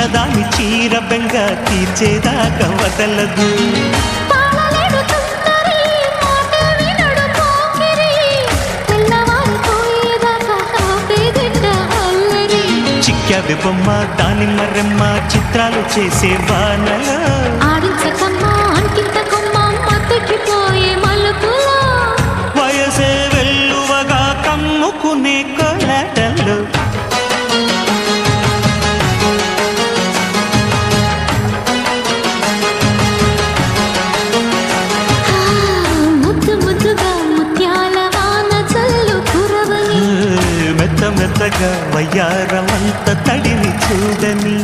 చిన్నదాని చీర బెంగ తీర్చేదాకా వదలదు. చిక్కావి బొమ్మ దాని మరెమ్మ చిత్రాలు చేసే వానలో వయసే వెల్లువగా కమ్ముకునే కొలటలు. మెత్త మెత్తగా వయ్యారమంత తడిని చూడని